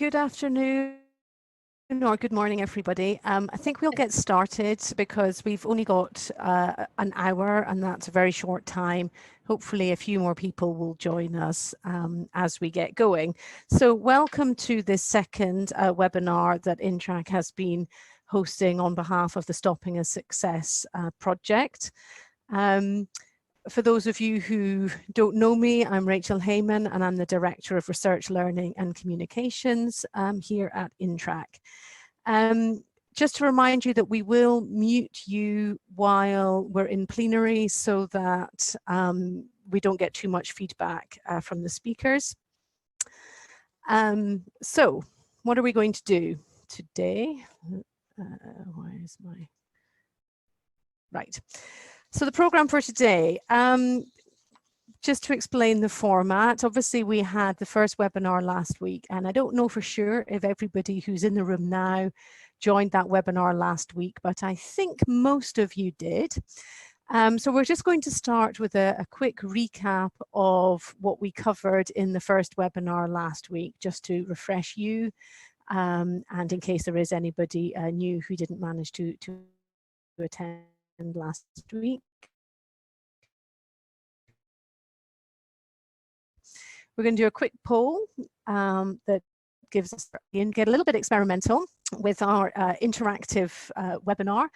Good afternoon or good morning, everybody. I think we'll get started because we've only got an hour, and that's a very short time. Hopefully a few more people will join us as we get going. So welcome to this second webinar that INTRAC has been hosting on behalf of the Stopping a Success project. For those of you who don't know me, I'm Rachel Heyman, and I'm the Director of Research, Learning and Communications here at INTRAC. Just to remind you that we will mute you while we're in plenary so that we don't get too much feedback from the speakers. So what are we going to do today? Why is my... Right. So the program for today, just to explain the format, obviously we had the first webinar last week, and I don't know for sure if everybody who's in the room now joined that webinar last week, but I think most of you did. So we're just going to start with a quick recap of what we covered in the first webinar last week, just to refresh you, and in case there is anybody new who didn't manage to attend last week. We're going to do a quick poll that gives us, get a little bit experimental with our interactive webinar,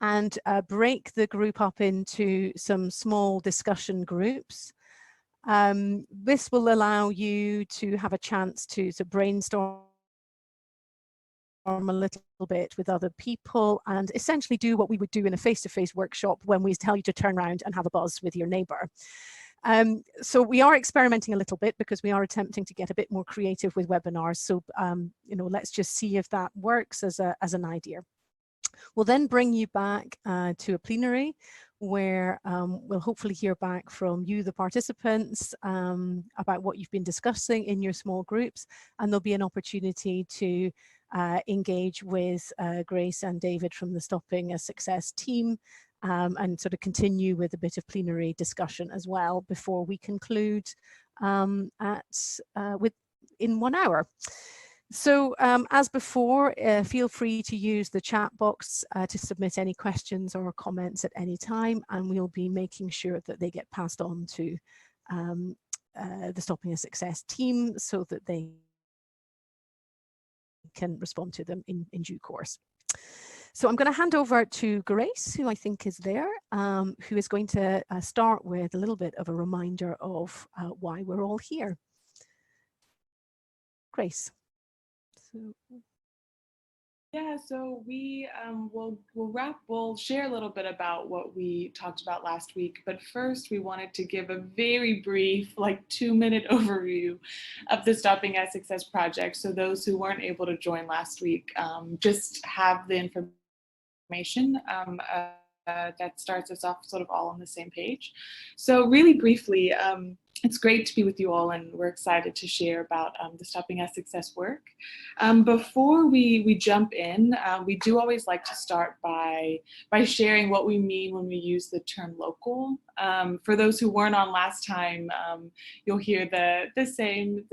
and break the group up into some small discussion groups. This will allow you to have a chance to brainstorm a little bit with other people and essentially do what we would do in a face-to-face workshop when we tell you to turn around and have a buzz with your neighbour. So we are experimenting a little bit because we are attempting to get a bit more creative with webinars. So, you know, let's just see if that works as an idea. We'll then bring you back to a plenary where we'll hopefully hear back from you, the participants, about what you've been discussing in your small groups, and there'll be an opportunity to engage with Grace and David from the Stopping a Success team, and sort of continue with a bit of plenary discussion as well before we conclude in 1 hour. So as before, feel free to use the chat box to submit any questions or comments at any time, and we'll be making sure that they get passed on to the Stopping a Success team so that they can respond to them in due course. So I'm going to hand over to Grace, who I think is there, who is going to start with a little bit of a reminder of why we're all here. Grace. Yeah, so we'll share a little bit about what we talked about last week, but first we wanted to give a very brief, like 2-minute overview of the Stopping a Success project. So those who weren't able to join last week just have the information that starts us off sort of all on the same page. So really briefly, it's great to be with you all, and we're excited to share about the Stopping a Success work. Before we jump in, we do always like to start by sharing what we mean when we use the term local. For those who weren't on last time, you'll hear the same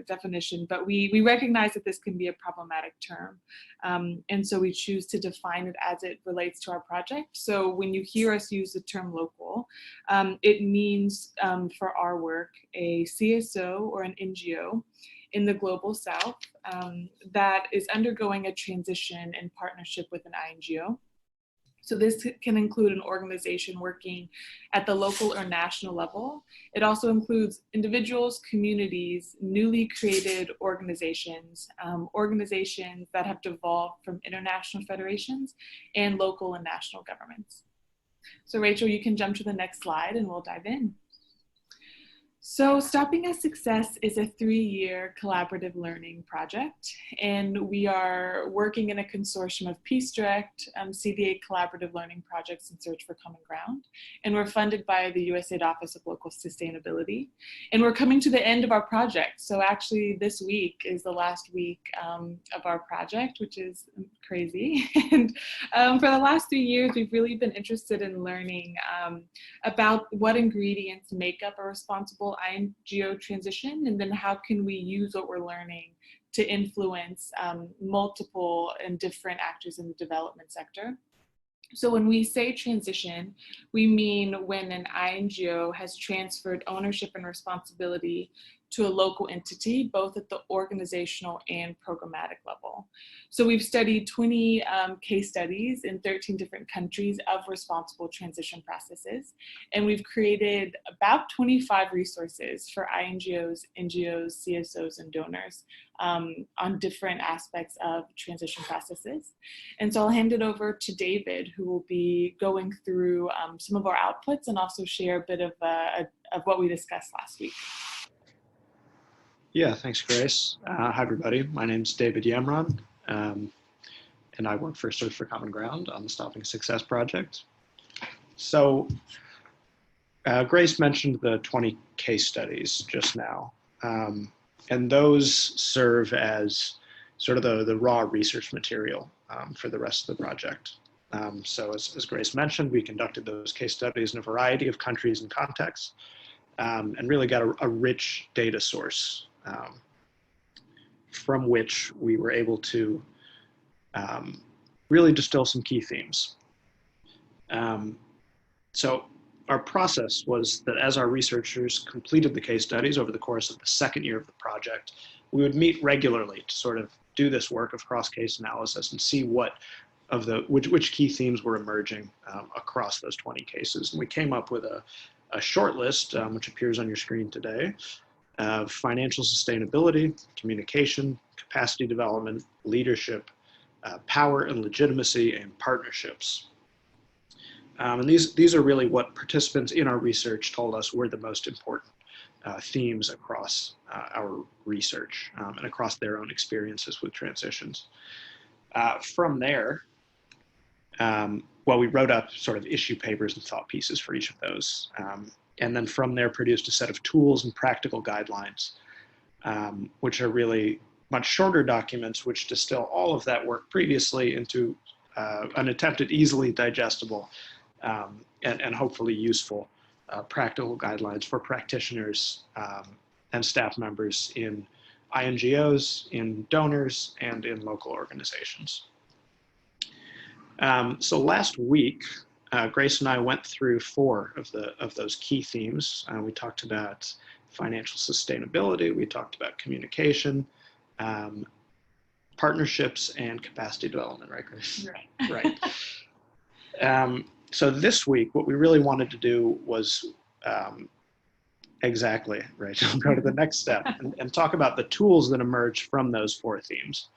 definition, but we recognize that this can be a problematic term, and so we choose to define it as it relates to our project. So when you hear us use the term local, it means for our work a CSO or an NGO in the Global South that is undergoing a transition in partnership with an INGO. So this can include an organization working at the local or national level. It also includes individuals, communities, newly created organizations, organizations that have devolved from international federations, and local and national governments. So Rachel, you can jump to the next slide and we'll dive in. So Stopping a Success is a 3-year collaborative learning project, and we are working in a consortium of Peace Direct, CDA Collaborative Learning Projects in Search for Common Ground, and we're funded by the USAID Office of Local Sustainability. And we're coming to the end of our project. So actually this week is the last week of our project, which is crazy. And for the last 3 years, we've really been interested in learning about what ingredients make up a responsible INGO transition, and then how can we use what we're learning to influence multiple and different actors in the development sector. So when we say transition, we mean when an INGO has transferred ownership and responsibility to a local entity, both at the organizational and programmatic level. So we've studied 20 case studies in 13 different countries of responsible transition processes. And we've created about 25 resources for INGOs, NGOs, CSOs, and donors on different aspects of transition processes. And so I'll hand it over to David, who will be going through some of our outputs and also share a bit of what we discussed last week. Yeah, thanks, Grace. Hi, everybody. My name's David Yamron, and I work for Search for Common Ground on the Stopping Success Project. So Grace mentioned the 20 case studies just now, and those serve as sort of the raw research material for the rest of the project. So as Grace mentioned, we conducted those case studies in a variety of countries and contexts, and really got a rich data source from which we were able to really distill some key themes. So our process was that as our researchers completed the case studies over the course of the second year of the project, we would meet regularly to sort of do this work of cross-case analysis and see which key themes were emerging across those 20 cases. And we came up with a short list, which appears on your screen today, of financial sustainability, communication, capacity development, leadership, power and legitimacy, and partnerships. And these are really what participants in our research told us were the most important themes across our research and across their own experiences with transitions. From there, we wrote up sort of issue papers and thought pieces for each of those. And then from there produced a set of tools and practical guidelines, which are really much shorter documents which distill all of that work previously into an attempted easily digestible and hopefully useful practical guidelines for practitioners and staff members in INGOs, in donors, and in local organizations. So last week, Grace and I went through 4 of those key themes. We talked about financial sustainability, we talked about communication, partnerships, and capacity development, right, Grace? Right. Right. So this week, what we really wanted to do was exactly, right, we'll go to the next step and talk about the tools that emerge from those 4 themes.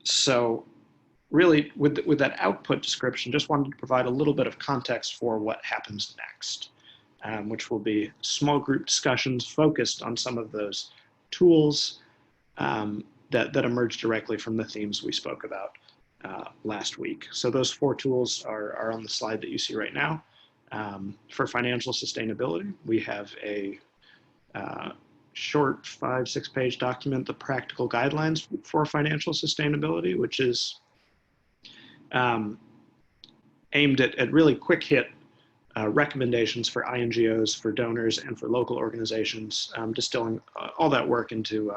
So really, with that output description, just wanted to provide a little bit of context for what happens next, which will be small group discussions focused on some of those tools that emerge directly from the themes we spoke about last week. So those 4 tools are on the slide that you see right now. For financial sustainability, we have a short 5-6 page document, the practical guidelines for financial sustainability, which is aimed at really quick hit recommendations for INGOs, for donors, and for local organizations, distilling all that work into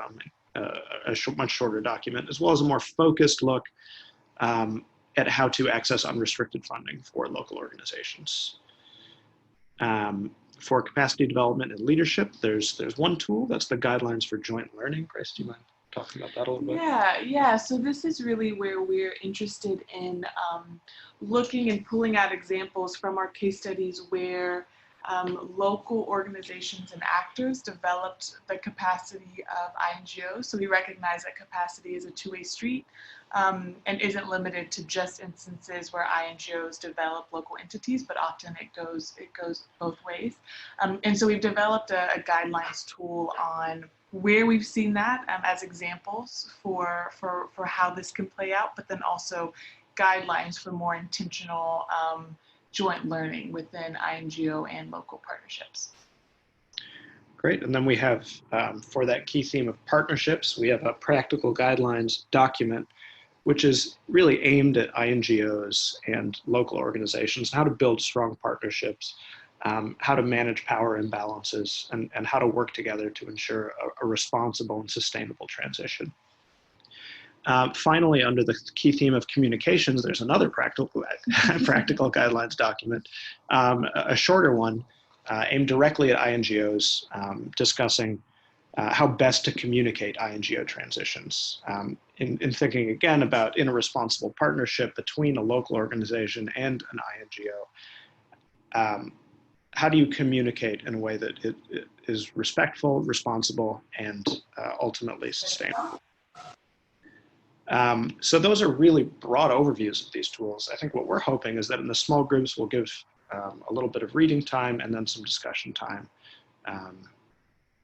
a much shorter document, as well as a more focused look at how to access unrestricted funding for local organizations. For capacity development and leadership, there's one tool, that's the guidelines for joint learning. Grace, do you mind talking about that a little bit? Yeah. So this is really where we're interested in looking and pulling out examples from our case studies where local organizations and actors developed the capacity of INGOs. So we recognize that capacity is a two-way street and isn't limited to just instances where INGOs develop local entities, but often it goes both ways. And so we've developed a guidelines tool on where we've seen that as examples for how this can play out, but then also guidelines for more intentional joint learning within INGO and local partnerships. Great, and then we have, for that key theme of partnerships, we have a practical guidelines document, which is really aimed at INGOs and local organizations, how to build strong partnerships how to manage power imbalances, and how to work together to ensure a responsible and sustainable transition. Finally, under the key theme of communications, there's another practical guidelines document, a shorter one aimed directly at INGOs, discussing how best to communicate INGO transitions. In thinking again about in a responsible partnership between a local organization and an INGO, how do you communicate in a way that it is respectful, responsible, and ultimately sustainable? So those are really broad overviews of these tools. I think what we're hoping is that in the small groups, we'll give a little bit of reading time and then some discussion time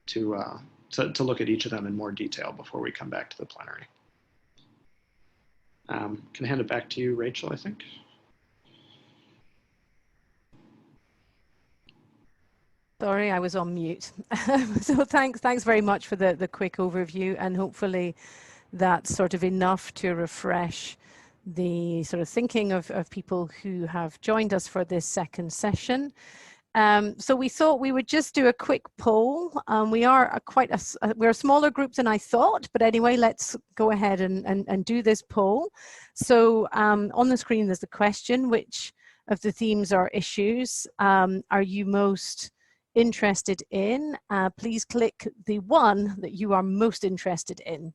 to look at each of them in more detail before we come back to the plenary. Can I hand it back to you, Rachel, I think? Sorry, I was on mute. So thanks very much for the quick overview, and hopefully that's sort of enough to refresh the sort of thinking of people who have joined us for this second session. So we thought we would just do a quick poll. We are we're a smaller group than I thought, but anyway, let's go ahead and do this poll. So on the screen there's the question: which of the themes or issues are you most interested in? Please click the one that you are most interested in.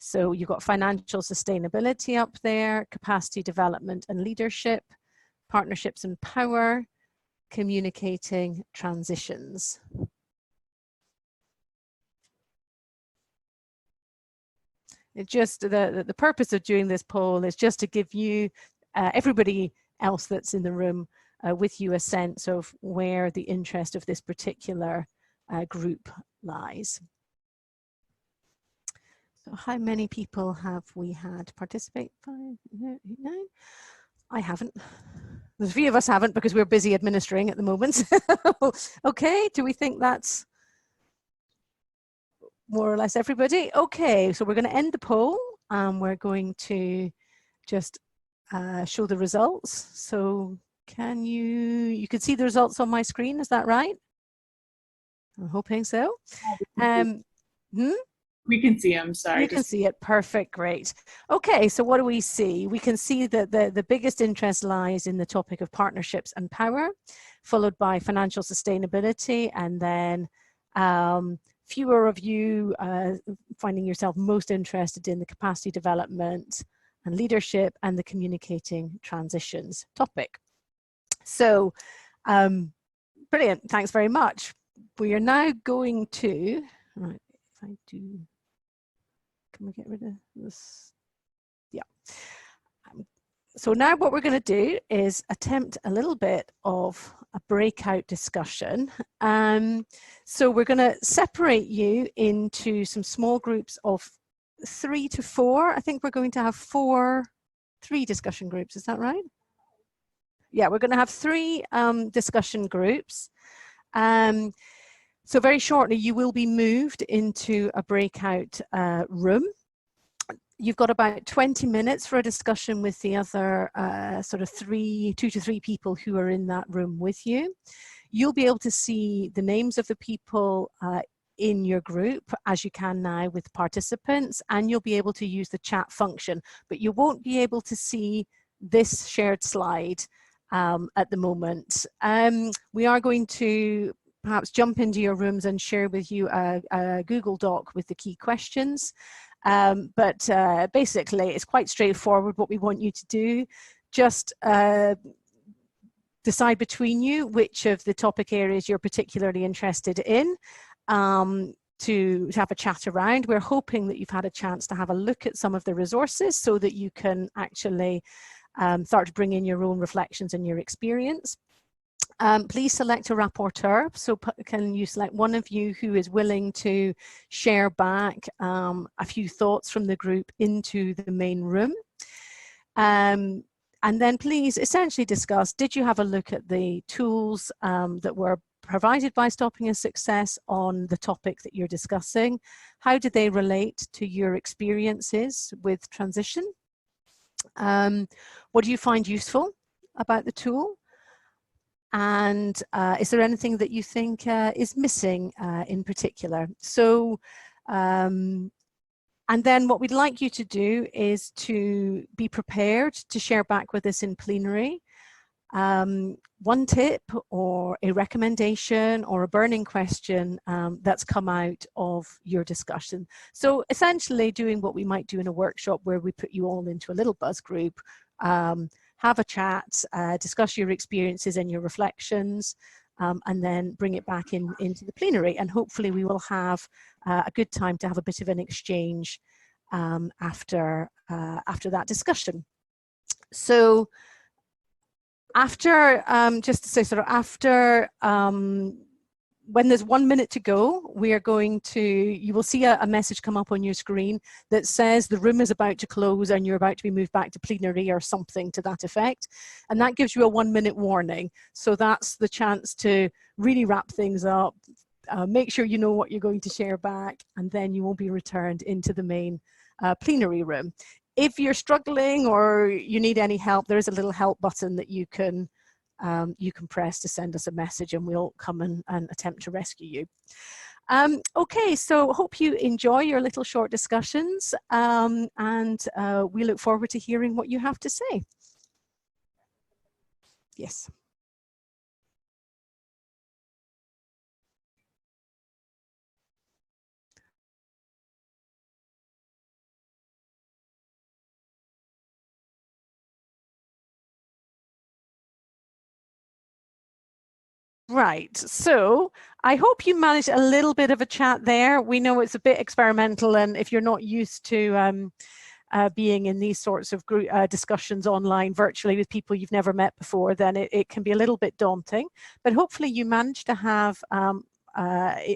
So you've got financial sustainability up there, capacity development and leadership, partnerships and power, communicating transitions. It just, the purpose of doing this poll is just to give you, everybody else that's in the room with you, a sense of where the interest of this particular group lies. So how many people have we had participate? 5, 9? I haven't. There's a few of us haven't because we're busy administering at the moment. Okay, do we think that's more or less everybody? Okay, so we're going to end the poll and we're going to just show the results. So can you can see the results on my screen, is that right? I'm hoping so. We can see them, sorry. You can see it, perfect, great. Okay, so what do we see? We can see that the biggest interest lies in the topic of partnerships and power, followed by financial sustainability, and then fewer of you finding yourself most interested in the capacity development and leadership and the communicating transitions topic. So, brilliant, thanks very much. We are now going to, right, if I do, can we get rid of this? Yeah. So now what we're going to do is attempt a little bit of a breakout discussion. So we're going to separate you into some small groups of 3 to 4. I think we're going to have 3 discussion groups. Is that right? Yeah, we're going to have 3 discussion groups. So very shortly, you will be moved into a breakout room. You've got about 20 minutes for a discussion with the other sort of 2 to 3 people who are in that room with you. You'll be able to see the names of the people in your group, as you can now with participants, and you'll be able to use the chat function, but you won't be able to see this shared slide at the moment. We are going to perhaps jump into your rooms and share with you a Google Doc with the key questions. But basically, it's quite straightforward what we want you to do. Just decide between you which of the topic areas you're particularly interested in to have a chat around. We're hoping that you've had a chance to have a look at some of the resources so that you can actually start to bring in your own reflections and your experience. Please select a rapporteur. So can you select one of you who is willing to share back a few thoughts from the group into the main room? And then please essentially discuss, did you have a look at the tools that were provided by Stopping a Success on the topic that you're discussing? How did they relate to your experiences with transition? What do you find useful about the tool? And is there anything that you think is missing in particular? So, and then what we'd like you to do is to be prepared to share back with us in plenary one tip or a recommendation or a burning question that's come out of your discussion. So essentially doing what we might do in a workshop where we put you all into a little buzz group, have a chat, discuss your experiences and your reflections, and then bring it back into the plenary. And hopefully we will have a good time to have a bit of an exchange after that discussion. So after, just to say sort of after, when there's 1 minute to go, we are going to, you will see a message come up on your screen that says the room is about to close and you're about to be moved back to plenary or something to that effect. And that gives you a 1 minute warning. So that's the chance to really wrap things up, make sure you know what you're going to share back, and then you will be returned into the main plenary room. If you're struggling or you need any help, there is a little help button that you can press to send us a message, and we'll come and attempt to rescue you. Okay, so hope you enjoy your little short discussions, and we look forward to hearing what you have to say. Yes. Right, so I hope you managed a little bit of a chat there. We know it's a bit experimental, and if you're not used to being in these sorts of group discussions online virtually with people you've never met before, then it can be a little bit daunting. But hopefully you managed to have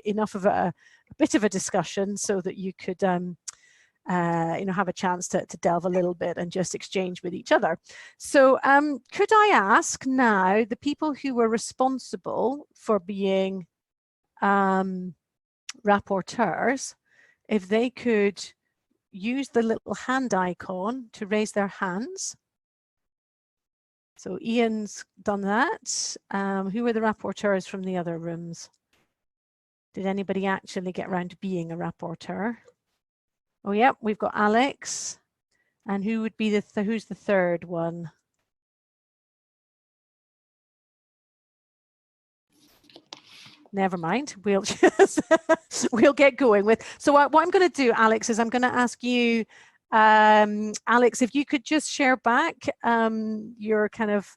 enough of a bit of a discussion so that you could you know, have a chance to delve a little bit and just exchange with each other. So could I ask now the people who were responsible for being rapporteurs, if they could use the little hand icon to raise their hands. So Ian's done that. Who were the rapporteurs from the other rooms? Did anybody actually get around to being a rapporteur? Oh, yeah, we've got Alex. And who would be who's the third one? Never mind, we'll just we'll get going with. So what I'm going to do, Alex, is I'm going to ask you, Alex, if you could just share back your kind of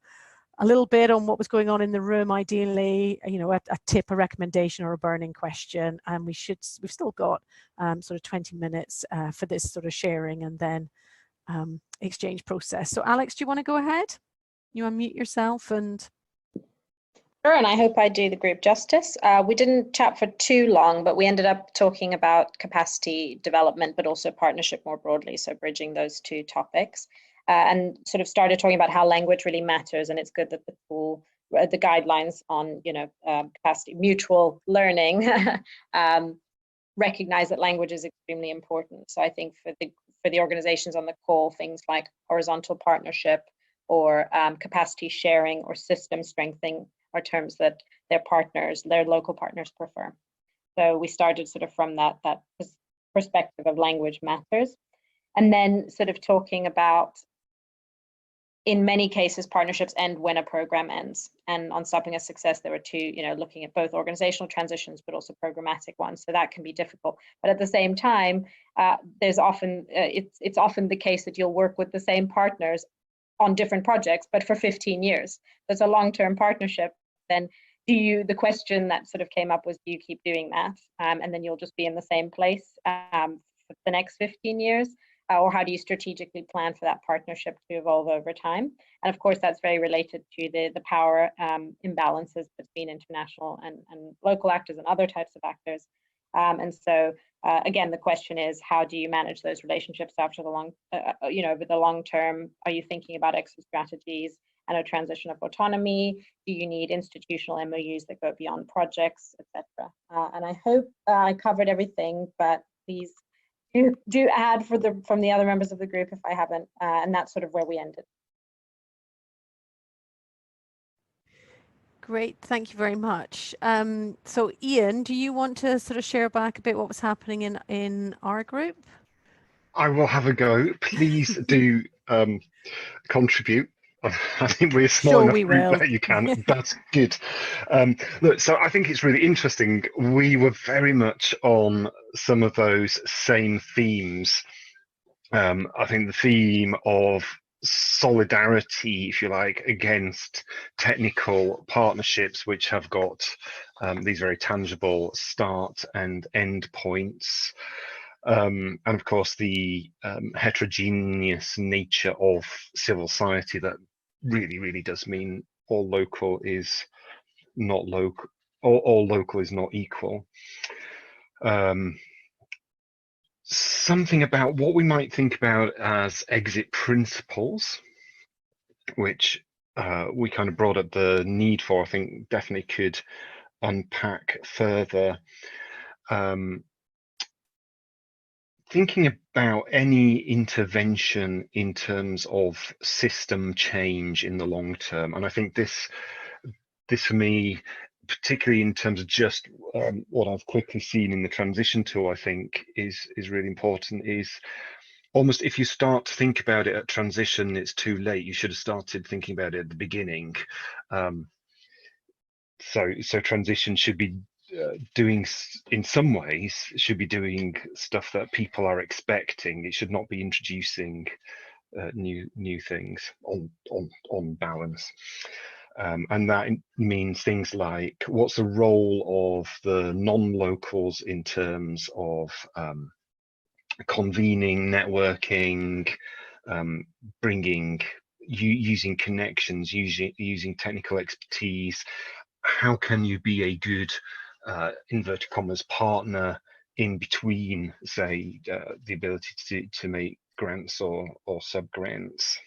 a little bit on what was going on in the room, ideally, you know, a tip, a recommendation, or a burning question. And we've still got sort of 20 minutes for this sort of sharing and then exchange process. So Alex, do you want to go ahead? You unmute yourself and. Sure, and I hope I do the group justice. We didn't chat for too long, but we ended up talking about capacity development, but also partnership more broadly, so bridging those two topics. And sort of started talking about how language really matters, and it's good that the tool, the guidelines on, you know, capacity, mutual learning, recognize that language is extremely important. So I think for the organizations on the call, things like horizontal partnership or capacity sharing or system strengthening are terms that their partners, their local partners prefer. So we started sort of from that perspective of language matters, and then sort of talking about, in many cases, partnerships end when a program ends. And on Stopping a Success, there were two, you know, looking at both organizational transitions, but also programmatic ones. So that can be difficult. But at the same time, there's often, it's often the case that you'll work with the same partners on different projects, but for 15 years. There's a long-term partnership. Then the question that sort of came up was, do you keep doing that? And then you'll just be in the same place for the next 15 years? Or how do you strategically plan for that partnership to evolve over time? And of course, that's very related to the power imbalances between international and local actors and other types of actors. And so, again, the question is, how do you manage those relationships after the long, you know, over the long term? Are you thinking about exit strategies and a transition of autonomy? Do you need institutional MOUs that go beyond projects, etc.? And I hope I covered everything, but please do add from the other members of the group if I haven't, and that's sort of where we ended. Great, thank you very much. So Ian, do you want to sort of share back a bit what was happening in our group? I will have a go. Please do contribute. I think we're a small Sure, enough we group will. that you can. That's good. Look, so I think it's really interesting. We were very much on some of those same themes. I think the theme of solidarity, if you like, against technical partnerships, which have got these very tangible start and end points. And of course, the heterogeneous nature of civil society that really does mean all local is not local, all local is not equal. Something about what we might think about as exit principles, which we kind of brought up the need for, I think definitely could unpack further. Thinking about any intervention in terms of system change in the long term, and I think this for me, particularly in terms of just what I've quickly seen in the transition tool, I think is really important. Is almost, if you start to think about it at transition, it's too late. You should have started thinking about it at the beginning. So transition should be doing, in some ways, should be doing stuff that people are expecting. It should not be introducing new things on balance. And that means things like, what's the role of the non-locals in terms of convening, networking, bringing, using connections, using technical expertise. How can you be a good inverted commas partner in between, say, the ability to make grants or sub grants?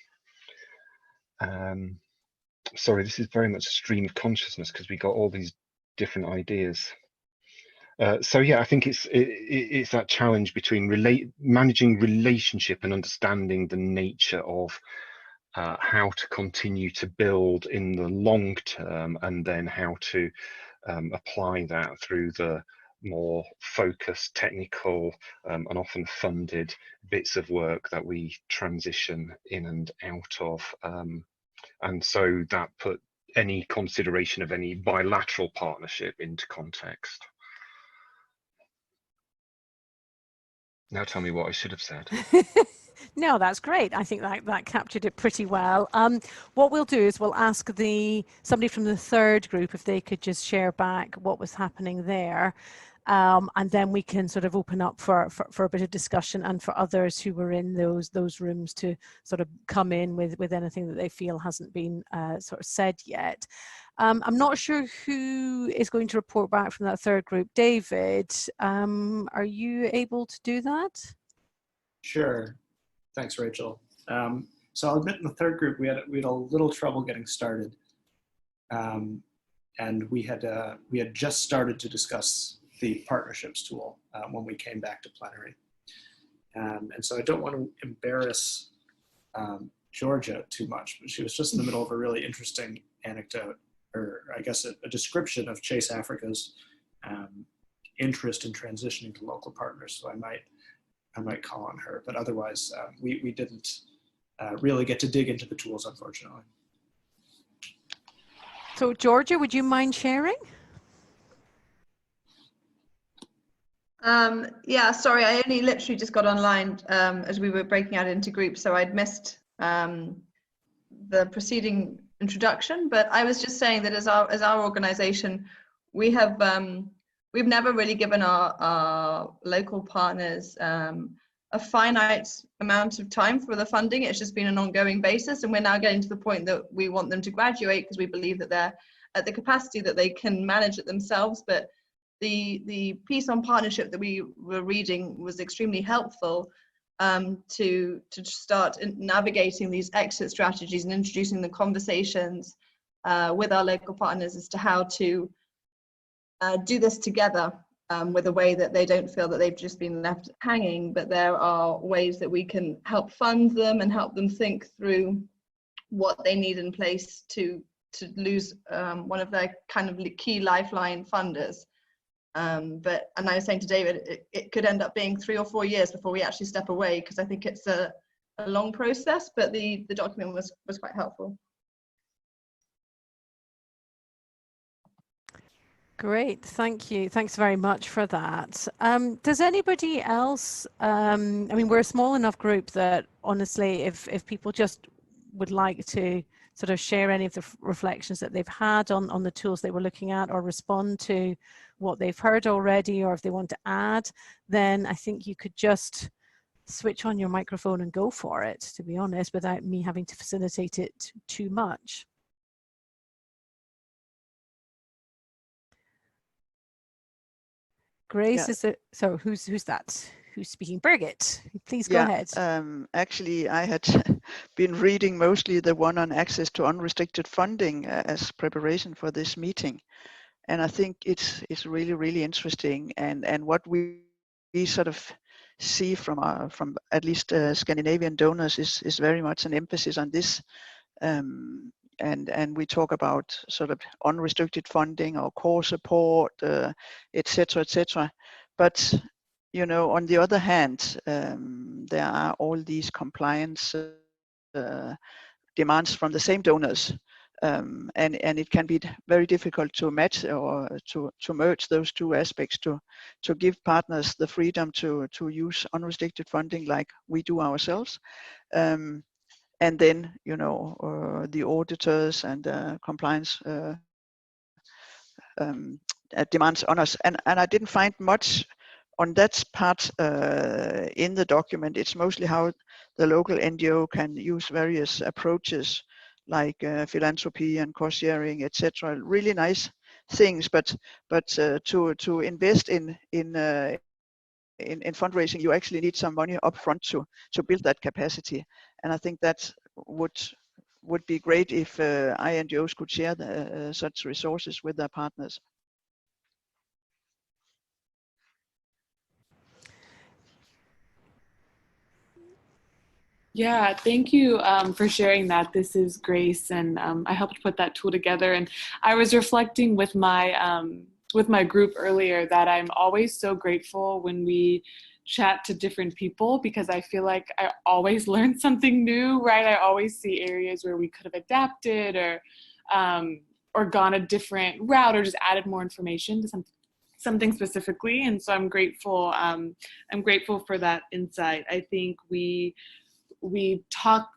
Sorry, this is very much a stream of consciousness because we got all these different ideas. So yeah, I think it's that challenge between managing relationship and understanding the nature of how to continue to build in the long term, and then how to apply that through the more focused, technical, and often funded bits of work that we transition in and out of. And so that put any consideration of any bilateral partnership into context. Now tell me what I should have said. No, that's great. I think that captured it pretty well. What we'll do is we'll ask somebody from the third group if they could just share back what was happening there. And then we can sort of open up for a bit of discussion, and for others who were in those rooms to sort of come in with anything that they feel hasn't been sort of said yet. I'm not sure who is going to report back from that third group. David, are you able to do that? Sure. Thanks, Rachel. So I'll admit in the third group we had a little trouble getting started, and we had just started to discuss the partnerships tool when we came back to plenary, and so I don't want to embarrass Georgia too much, but she was just in the middle of a really interesting anecdote, or I guess a description of Chase Africa's interest in transitioning to local partners. So I might call on her, but otherwise we didn't really get to dig into the tools, unfortunately. So Georgia, would you mind sharing? Yeah, sorry, I only literally just got online as we were breaking out into groups, so I'd missed the preceding introduction. But I was just saying that as our organization, we've never really given our local partners a finite amount of time for the funding. It's just been an ongoing basis, and we're now getting to the point that we want them to graduate because we believe that they're at the capacity that they can manage it themselves. But the piece on partnership that we were reading was extremely helpful to start navigating these exit strategies and introducing the conversations with our local partners as to how to do this together with a way that they don't feel that they've just been left hanging, but there are ways that we can help fund them and help them think through what they need in place to lose one of their kind of key lifeline funders. And I was saying to David, it could end up being 3 or 4 years before we actually step away, because I think it's a long process, but the document was quite helpful. Great, thank you. Thanks very much for that. Does anybody else, I mean, we're a small enough group that honestly, if people just would like to sort of share any of the reflections that they've had on the tools they were looking at, or respond to what they've heard already, or if they want to add, then I think you could just switch on your microphone and go for it, to be honest, without me having to facilitate it too much. Grace, Yeah. is it? So who's that? Who's speaking? Birgit, please go ahead. Actually, I had been reading mostly the one on access to unrestricted funding as preparation for this meeting, and I think it's really, really interesting. And what we sort of see from at least Scandinavian donors is very much an emphasis on this. And we talk about sort of unrestricted funding or core support, etc., etc. But you know, on the other hand, there are all these compliance demands from the same donors, and it can be very difficult to match or to merge those two aspects, to give partners the freedom to use unrestricted funding like we do ourselves. And then, you know, the auditors and compliance demands on us. And I didn't find much on that part in the document. It's mostly how the local NGO can use various approaches like philanthropy and cost sharing, etc. Really nice things, but to invest in fundraising, you actually need some money up front to build that capacity. And I think that would be great if INGOs could share such resources with their partners. Yeah, thank you for sharing that. This is Grace, and I helped put that tool together. And I was reflecting with my group earlier that I'm always so grateful when we chat to different people, because I feel like I always learn something new, right? I always see areas where we could have adapted or gone a different route, or just added more information to something specifically. And so I'm grateful for that insight. I think we talk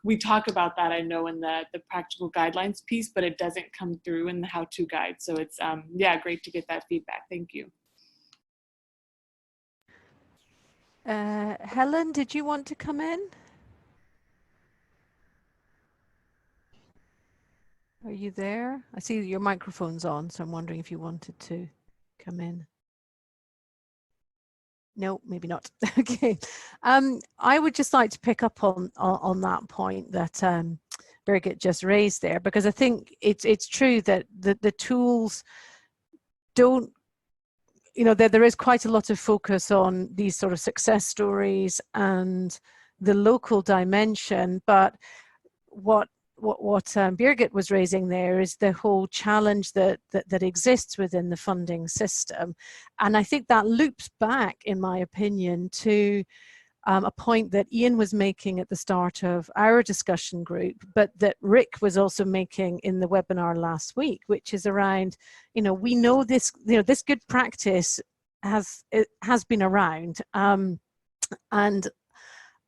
about that, I know, in the practical guidelines piece, but it doesn't come through in the how-to guide. So it's yeah, great to get that feedback. Thank you. Helen, did you want to come in? Are you there? I see your microphone's on, so I'm wondering if you wanted to come in. No, maybe not. Okay. I would just like to pick up on that point that Birgit just raised there, because I think it's true that the tools don't, you know, there is quite a lot of focus on these sort of success stories and the local dimension, but what Birgit was raising there is the whole challenge that exists within the funding system. And I think that loops back, in my opinion, to a point that Ian was making at the start of our discussion group, but that Rick was also making in the webinar last week, which is around, you know, we know this, you know, this good practice has been around, and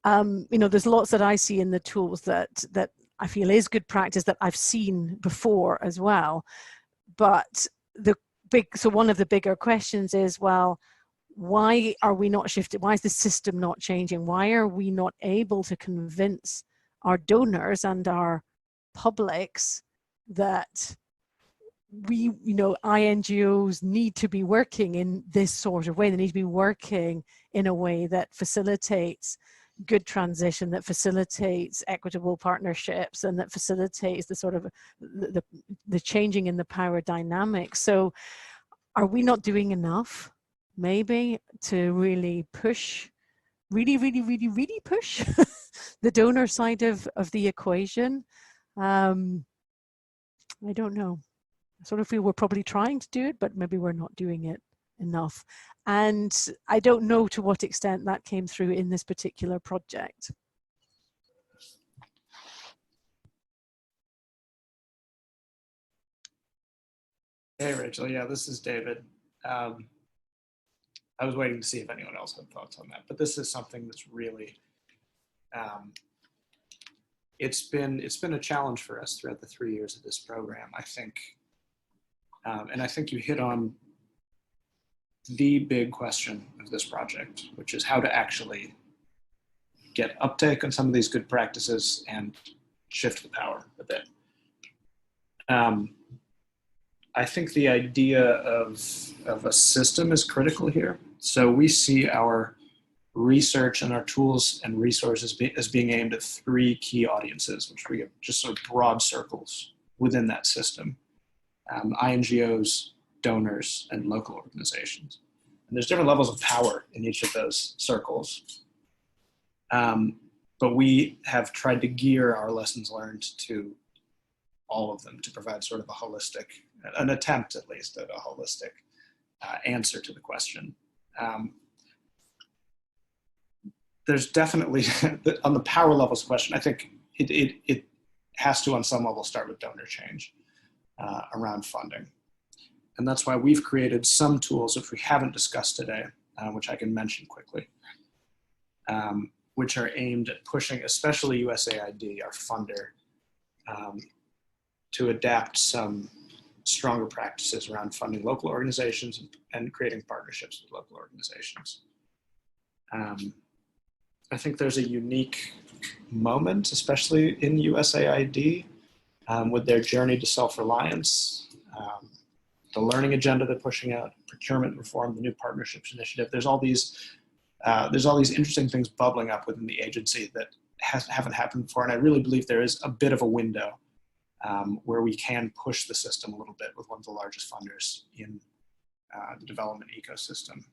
you know, there's lots that I see in the tools that I feel is good practice that I've seen before as well. But so one of the bigger questions is, well, why are we not shifting? Why is the system not changing? Why are we not able to convince our donors and our publics that we, you know, INGOs need to be working in this sort of way? They need to be working in a way that facilitates good transition, that facilitates equitable partnerships, and that facilitates the sort of the changing in the power dynamics. So are we not doing enough, maybe, to really push, really push the donor side of the equation? I don't know. I sort of feel we're probably trying to do it, but maybe we're not doing it enough. And I don't know to what extent that came through in this particular project. Hey, Rachel. Yeah, this is David. I was waiting to see if anyone else had thoughts on that, but this is something that's really, it's been a challenge for us throughout the 3 years of this program, I think. And I think you hit on the big question of this project, which is how to actually get uptake on some of these good practices and shift the power a bit. I think the idea of a system is critical here. So we see our research and our tools and resources as being aimed at 3 key audiences, which we have just sort of broad circles within that system. INGOs, donors, and local organizations. And there's different levels of power in each of those circles. But we have tried to gear our lessons learned to all of them to provide sort of a holistic, an attempt at least at a holistic answer to the question. There's definitely, on the power levels question, I think it has to on some level start with donor change around funding. And that's why we've created some tools, which we haven't discussed today, which I can mention quickly, which are aimed at pushing, especially USAID, our funder, to adapt some stronger practices around funding local organizations and creating partnerships with local organizations. I think there's a unique moment, especially in USAID, with their journey to self-reliance, the learning agenda they're pushing out, procurement reform, the new partnerships initiative. There's all these interesting things bubbling up within the agency that haven't happened before, and I really believe there is a bit of a window where we can push the system a little bit with one of the largest funders in the development ecosystem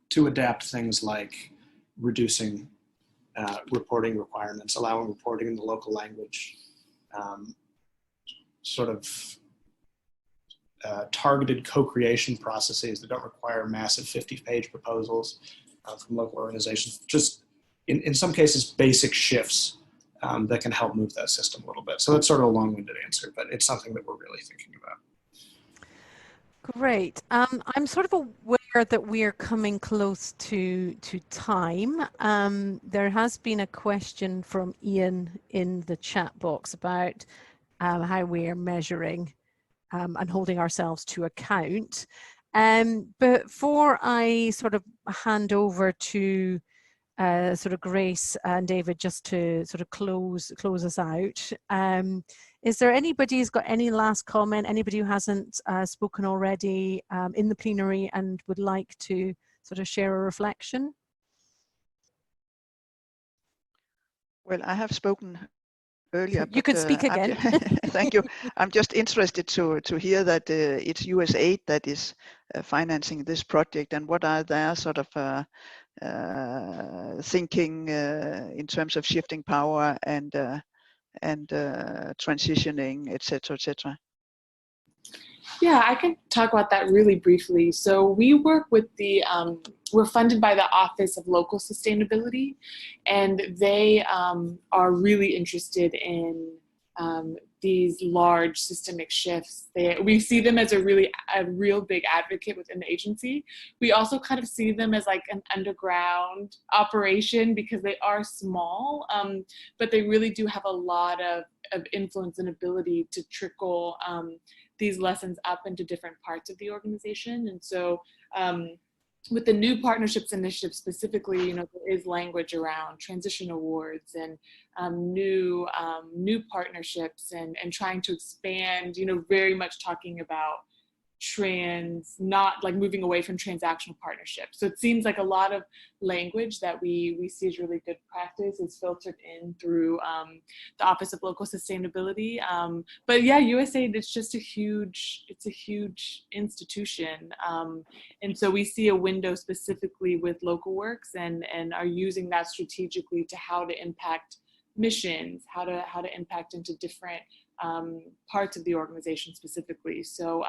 to adapt things like reducing reporting requirements, allowing reporting in the local language, sort of targeted co-creation processes that don't require massive 50-page proposals from local organizations. Just in some cases, basic shifts that can help move that system a little bit. So that's sort of a long-winded answer, but it's something that we're really thinking about. Great. I'm sort of aware that we're coming close to time. There has been a question from Ian in the chat box about how we're measuring and holding ourselves to account. But before I sort of hand over to sort of Grace and David, just to sort of close us out, is there anybody who's got any last comment, anybody who hasn't spoken already in the plenary and would like to sort of share a reflection? Well, I have spoken earlier. You could speak again. Thank you. I'm just interested to hear that it's USAID that is financing this project, and what are their sort of thinking in terms of shifting power and transitioning, etc., etc. Yeah, I can talk about that really briefly. So we work with the, we're funded by the Office of Local Sustainability, and they are really interested in these large systemic shifts. We see them as a real big advocate within the agency. We also kind of see them as like an underground operation because they are small, but they really do have a lot of influence and ability to trickle these lessons up into different parts of the organization. And so with the new partnerships initiative specifically, you know, there is language around transition awards and new partnerships and trying to expand, you know, very much talking about not like moving away from transactional partnerships. So it seems like a lot of language that we see as really good practice is filtered in through the Office of Local Sustainability. But yeah, USAID, it's just a huge institution. And so we see a window specifically with local works and are using that strategically to how to impact missions, how to impact into different parts of the organization specifically. So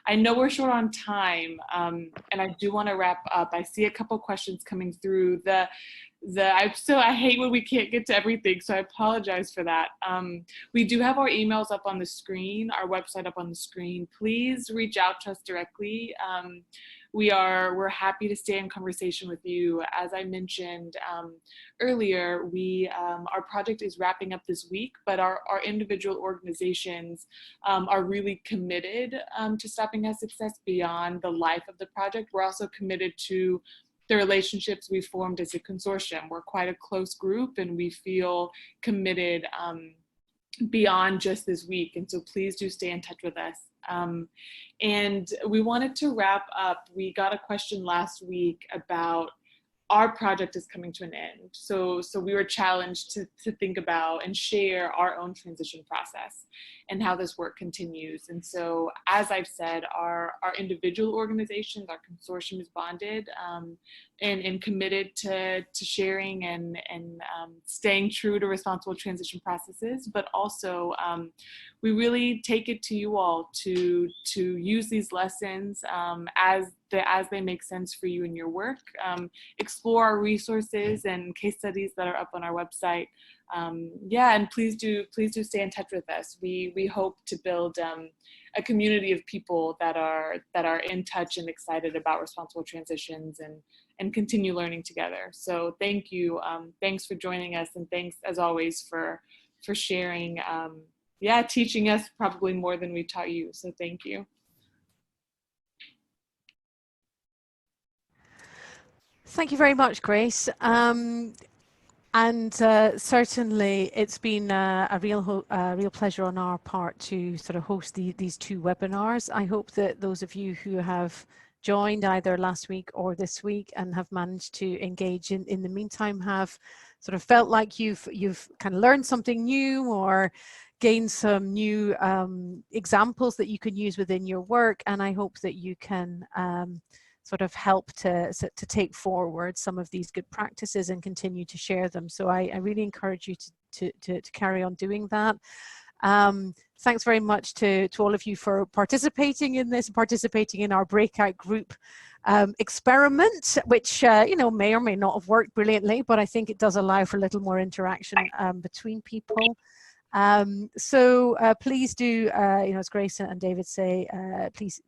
I know we're short on time, and I do want to wrap up. I see a couple questions coming through. I hate when we can't get to everything, so I apologize for that. We do have our emails up on the screen, our website up on the screen. Please reach out to us directly. We're happy to stay in conversation with you. As I mentioned earlier, our project is wrapping up this week, but our individual organizations are really committed to Stopping As Success beyond the life of the project. We're also committed to the relationships we formed as a consortium. We're quite a close group, and we feel committed beyond just this week. And so please do stay in touch with us. And we wanted to wrap up. We got a question last week about our project is coming to an end. So we were challenged to think about and share our own transition process and how this work continues. And so, as I've said, our individual organizations, our consortium is bonded and committed to sharing and staying true to responsible transition processes, but also we really take it to you all to use these lessons as they make sense for you in your work. Explore our resources and case studies that are up on our website. And please do stay in touch with us. We hope to build a community of people that are in touch and excited about responsible transitions and continue learning together. So thank you. Thanks for joining us, and thanks as always for sharing. Teaching us probably more than we taught you. So thank you. Thank you very much, Grace. And certainly it's been a real pleasure on our part to sort of host these two webinars. I hope that those of you who have joined either last week or this week and have managed to engage in the meantime have sort of felt like you've kind of learned something new or gained some new examples that you can use within your work. And I hope that you can sort of help to take forward some of these good practices and continue to share them. So I really encourage you to carry on doing that. Thanks very much to all of you for participating in this, participating in our breakout group experiment, which may or may not have worked brilliantly, but I think it does allow for a little more interaction between people. So please do, as Grace and David say, please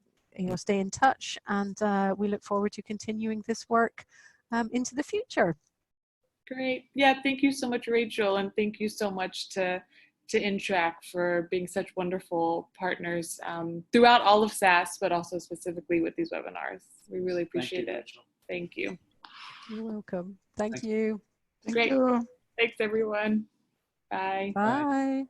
stay in touch, and we look forward to continuing this work into the future. Great. Yeah, thank you so much, Rachel, and thank you so much to INTRAC for being such wonderful partners throughout all of SAS, but also specifically with these webinars. We really appreciate it. Rachel. Thank you. You're welcome. Thank you. Great. Thanks, everyone. Bye. Bye.